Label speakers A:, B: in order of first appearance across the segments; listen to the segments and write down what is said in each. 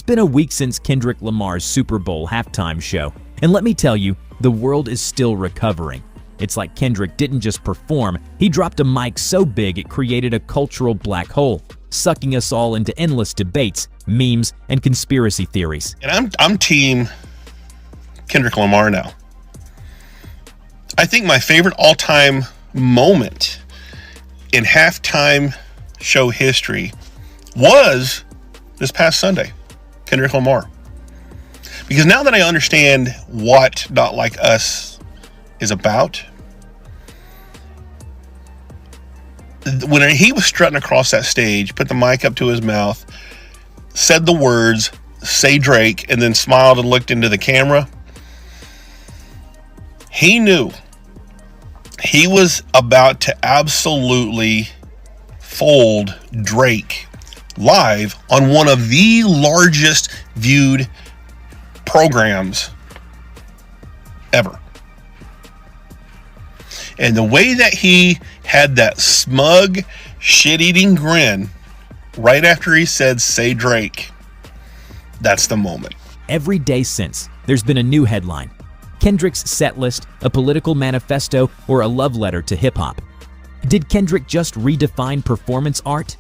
A: been a week since Kendrick Lamar's Super Bowl halftime show, and let me tell you, the world is still recovering. It's like Kendrick didn't just perform, he dropped a mic so big it created a cultural black hole, sucking us all into endless debates, memes, and conspiracy theories.
B: And I'm team Kendrick Lamar now. I think my favorite all-time moment in halftime show history was this past Sunday, Kendrick Lamar. Because now that I understand what Not Like Us is about, when he was strutting across that stage, put the mic up to his mouth, said the words, "Say Drake," and then smiled and looked into the camera, he knew he was about to absolutely fold Drake live on one of the largest viewed programs ever. And the way that he had that smug, shit-eating grin right after he said, "Say Drake," that's the moment.
A: Every day since, there's been a new headline. Kendrick's set list, a political manifesto, or a love letter to hip-hop. Did Kendrick just redefine performance art?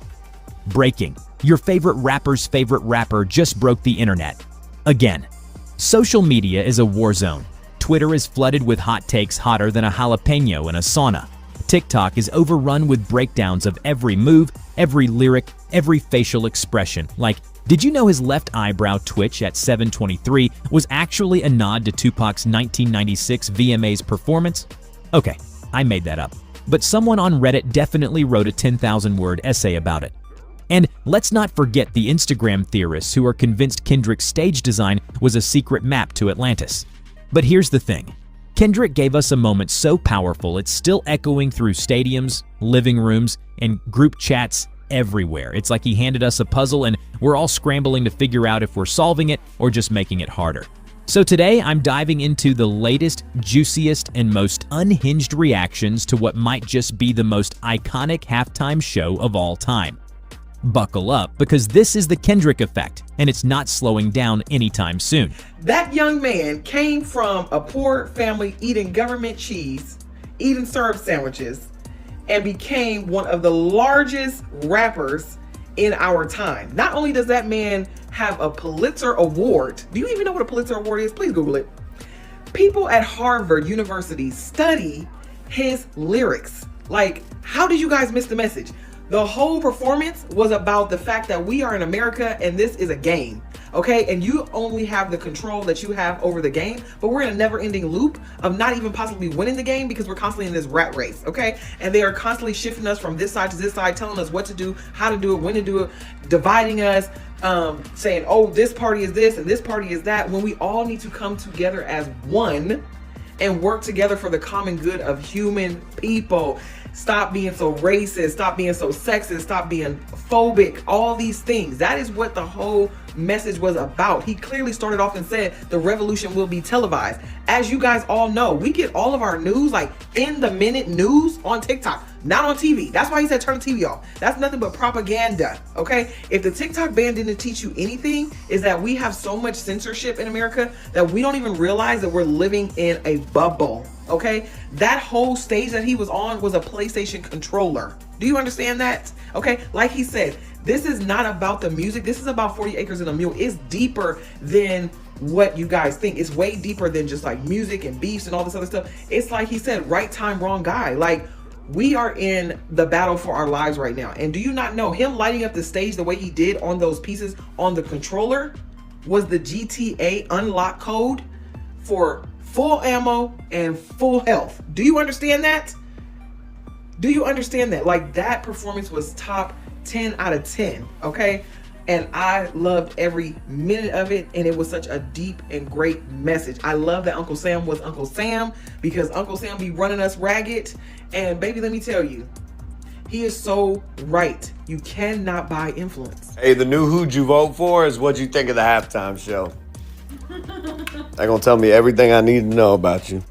A: Breaking. Your favorite rapper's favorite rapper just broke the internet. Again. Social media is a war zone. Twitter is flooded with hot takes hotter than a jalapeno in a sauna. TikTok is overrun with breakdowns of every move, every lyric, every facial expression. Like, did you know his left eyebrow twitch at 7:23 was actually a nod to Tupac's 1996 VMAs performance? Okay, I made that up. But someone on Reddit definitely wrote a 10,000-word essay about it. And let's not forget the Instagram theorists who are convinced Kendrick's stage design was a secret map to Atlantis. But here's the thing. Kendrick gave us a moment so powerful it's still echoing through stadiums, living rooms, and group chats everywhere. It's like he handed us a puzzle and we're all scrambling to figure out if we're solving it or just making it harder. So today I'm diving into the latest, juiciest, and most unhinged reactions to what might just be the most iconic halftime show of all time. Buckle up, because this is the Kendrick effect, and it's not slowing down anytime soon.
C: That young man came from a poor family eating government cheese, eating syrup sandwiches, and became one of the largest rappers in our time. Not only does that man have a Pulitzer Award, do you even know what a Pulitzer Award is? Please Google it. People at Harvard University study his lyrics. Like, how did you guys miss the message? The whole performance was about the fact that we are in America and this is a game, okay? And you only have the control that you have over the game, but we're in a never-ending loop of not even possibly winning the game because we're constantly in this rat race, okay? And they are constantly shifting us from this side to this side, telling us what to do, how to do it, when to do it, dividing us, saying, oh, this party is this and this party is that, when we all need to come together as one and work together for the common good of human people. Stop being so racist, stop being so sexist, stop being phobic, all these things. That is what the whole message was about. He clearly started off and said the revolution will be televised. As you guys all know, we get all of our news, like in the minute news, on TikTok, not on TV. That's why he said turn the TV off. That's nothing but propaganda, okay? If the TikTok ban didn't teach you anything, is that we have so much censorship in America that we don't even realize that we're living in a bubble, okay? That whole stage that he was on was a PlayStation controller. Do you understand that? Okay, like he said, this is not about the music. This is about 40 acres and a mule. It's deeper than what you guys think. It's way deeper than just like music and beefs and all this other stuff. It's like he said, right time, wrong guy. Like, we are in the battle for our lives right now. And do you not know, him lighting up the stage the way he did on those pieces on the controller was the GTA unlock code for full ammo and full health. Do you understand that? Do you understand that? Like, that performance was top 10 out of 10, okay? And I loved every minute of it, and it was such a deep and great message. I love that Uncle Sam was Uncle Sam, because Uncle Sam be running us ragged. And baby, let me tell you, he is so right. You cannot buy influence.
D: Hey, the new Who'd You Vote For is what you think of the halftime show. They're gonna tell me everything I need to know about you.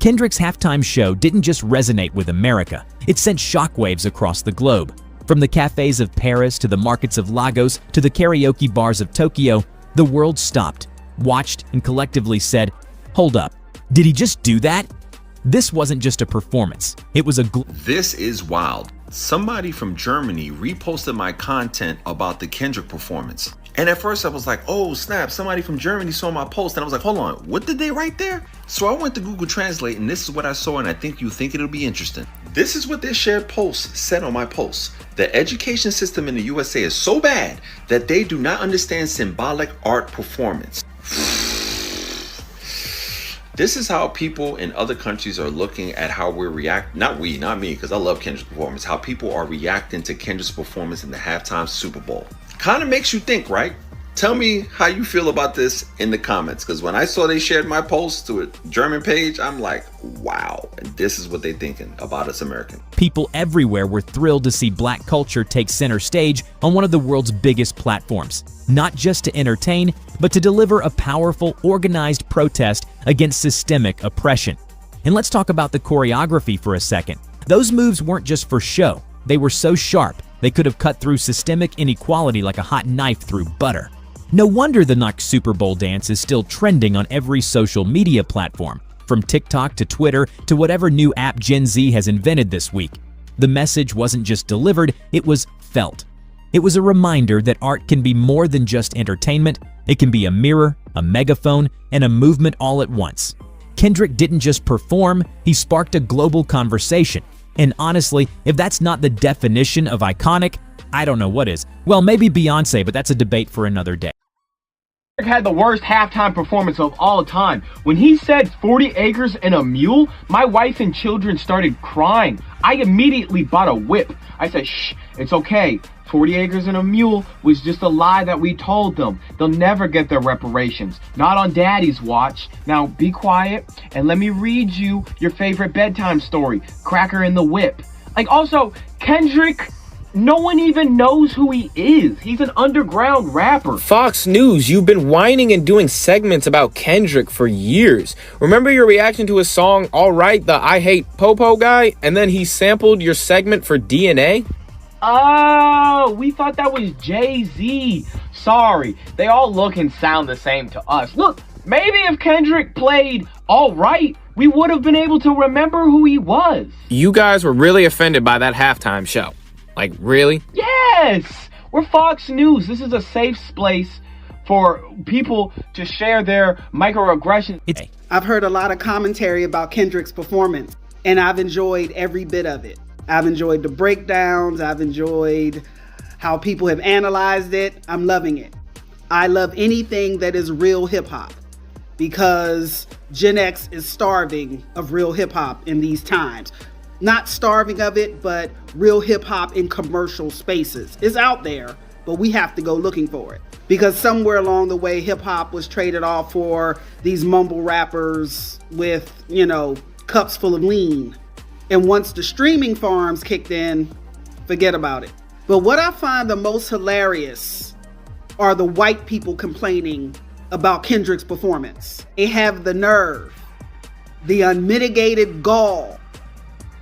A: Kendrick's halftime show didn't just resonate with America, it sent shockwaves across the globe. From the cafes of Paris to the markets of Lagos to the karaoke bars of Tokyo, The world stopped, watched, and collectively said, "Hold up, did he just do that?" This wasn't just a performance. It was a
E: This is wild. Somebody from Germany reposted my content about the Kendrick performance. And at first I was like, oh snap, somebody from Germany saw my post. And I was like, hold on, what did they write there? So I went to Google Translate and this is what I saw, and I think you think it'll be interesting. This is what this shared post said on my post. The education system in the USA is so bad that they do not understand symbolic art performance. This is how people in other countries are looking at how we're reacting. Not we, not me, because I love Kendrick's performance. How people are reacting to Kendrick's performance in the halftime Super Bowl. Kind of makes you think, right? Tell me how you feel about this in the comments, because when I saw they shared my post to a German page, I'm like, wow, and this is what they're thinking about us Americans.
A: People everywhere were thrilled to see Black culture take center stage on one of the world's biggest platforms, not just to entertain, but to deliver a powerful, organized protest against systemic oppression. And let's talk about the choreography for a second. Those moves weren't just for show. They were so sharp, they could have cut through systemic inequality like a hot knife through butter. No wonder the Knox Super Bowl dance is still trending on every social media platform, from TikTok to Twitter to whatever new app Gen Z has invented this week. The message wasn't just delivered, it was felt. It was a reminder that art can be more than just entertainment. It can be a mirror, a megaphone, and a movement all at once. Kendrick didn't just perform, he sparked a global conversation. And honestly, if that's not the definition of iconic, I don't know what is. Well, maybe Beyonce, but that's a debate for another day.
F: Had the worst halftime performance of all time. When he said 40 acres and a mule, my wife and children started crying. I immediately bought a whip. I said, shh, it's okay. 40 acres and a mule was just a lie that we told them. They'll never get their reparations. Not on Daddy's watch. Now be quiet and let me read you your favorite bedtime story, Cracker and the Whip. Like, also, Kendrick, no one even knows who he is. He's an underground rapper.
G: Fox News, you've been whining and doing segments about Kendrick for years. Remember your reaction to his song, All Right, the I Hate Popo guy? And then he sampled your segment for DNA?
F: Oh, we thought that was Jay-Z. Sorry, they all look and sound the same to us. Look, maybe if Kendrick played All Right, we would have been able to remember who he was.
G: You guys were really offended by that halftime show. Like, really?
F: Yes! We're Fox News. This is a safe place for people to share their microaggressions.
H: I've heard a lot of commentary about Kendrick's performance, and I've enjoyed every bit of it. I've enjoyed the breakdowns. I've enjoyed how people have analyzed it. I'm loving it. I love anything that is real hip hop because Gen X is starving of real hip hop in these times. Not starving of it, but real hip hop in commercial spaces. It's out there, but we have to go looking for it. Because somewhere along the way, hip hop was traded off for these mumble rappers with, cups full of lean. And once the streaming farms kicked in, forget about it. But what I find the most hilarious are the white people complaining about Kendrick's performance. They have the nerve, the unmitigated gall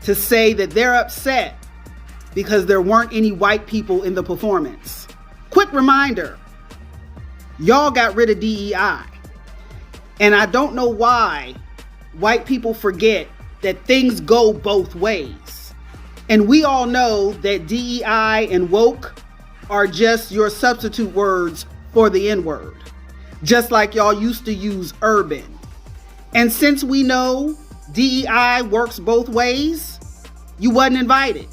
H: to say that they're upset because there weren't any white people in the performance. Quick reminder, y'all got rid of DEI. And I don't know why white people forget that things go both ways. And we all know that DEI and woke are just your substitute words for the N-word. Just like y'all used to use urban. And since we know DEI works both ways, you wasn't invited.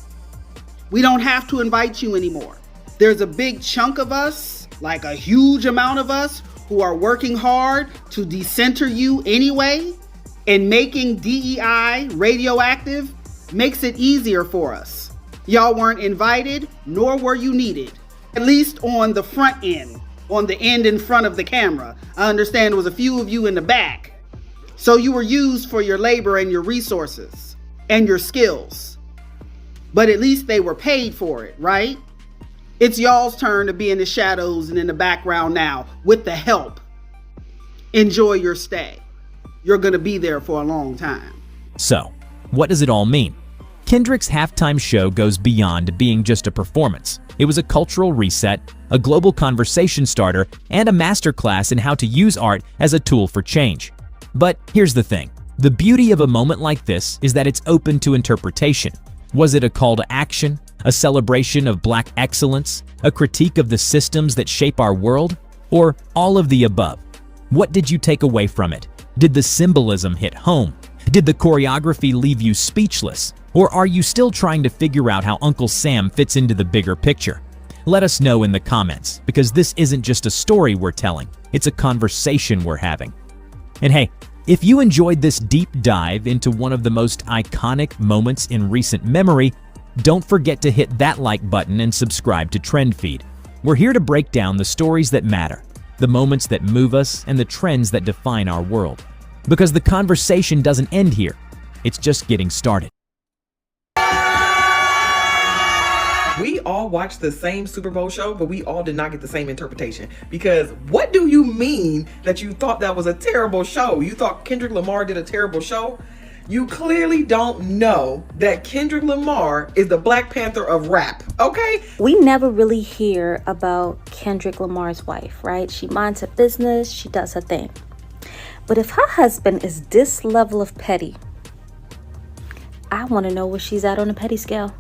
H: We don't have to invite you anymore. There's a big chunk of us, like a huge amount of us, who are working hard to decenter you anyway, and making DEI radioactive makes it easier for us. Y'all weren't invited, nor were you needed. At least on the front end, on the end in front of the camera. I understand there was a few of you in the back. So you were used for your labor and your resources and your skills. But at least they were paid for it, right? It's y'all's turn to be in the shadows and in the background now with the help. Enjoy your stay. You're going to be there for a long time.
A: So, what does it all mean? Kendrick's halftime show goes beyond being just a performance. It was a cultural reset, a global conversation starter, and a masterclass in how to use art as a tool for change. But here's the thing. The beauty of a moment like this is that it's open to interpretation. Was it a call to action, a celebration of Black excellence, a critique of the systems that shape our world, or all of the above? What did you take away from it? Did the symbolism hit home? Did the choreography leave you speechless? Or are you still trying to figure out how Uncle Sam fits into the bigger picture? Let us know in the comments, because this isn't just a story we're telling, it's a conversation we're having. And hey, if you enjoyed this deep dive into one of the most iconic moments in recent memory, don't forget to hit that like button and subscribe to Trend Feed. We're here to break down the stories that matter, the moments that move us, and the trends that define our world. Because the conversation doesn't end here, it's just getting started.
C: We all watched the same Super Bowl show, but we all did not get the same interpretation. Because what do you mean that you thought that was a terrible show? You thought Kendrick Lamar did a terrible show? You clearly don't know that Kendrick Lamar is the Black Panther of rap, okay?
I: We never really hear about Kendrick Lamar's wife, right? She minds her business, she does her thing. But if her husband is this level of petty, I want to know where she's at on the petty scale.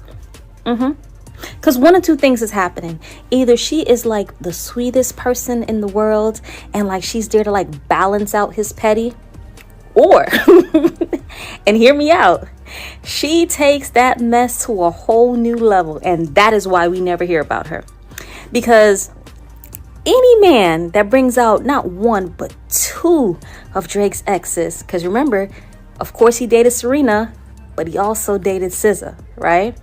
I: Because one of two things is happening. Either she is like the sweetest person in the world and like she's there to like balance out his petty, or, and hear me out, she takes that mess to a whole new level, and that is why we never hear about her. Because any man that brings out not one but two of Drake's exes, because remember, of course he dated Serena, but he also dated SZA, right?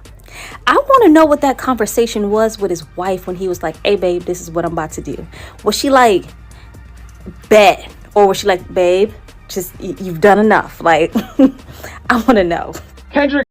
I: I want to know what that conversation was with his wife when he was like, hey babe, this is what I'm about to do. Was she like, bet? Or was she like, babe, just you've done enough? Like, I want to know.
F: Kendrick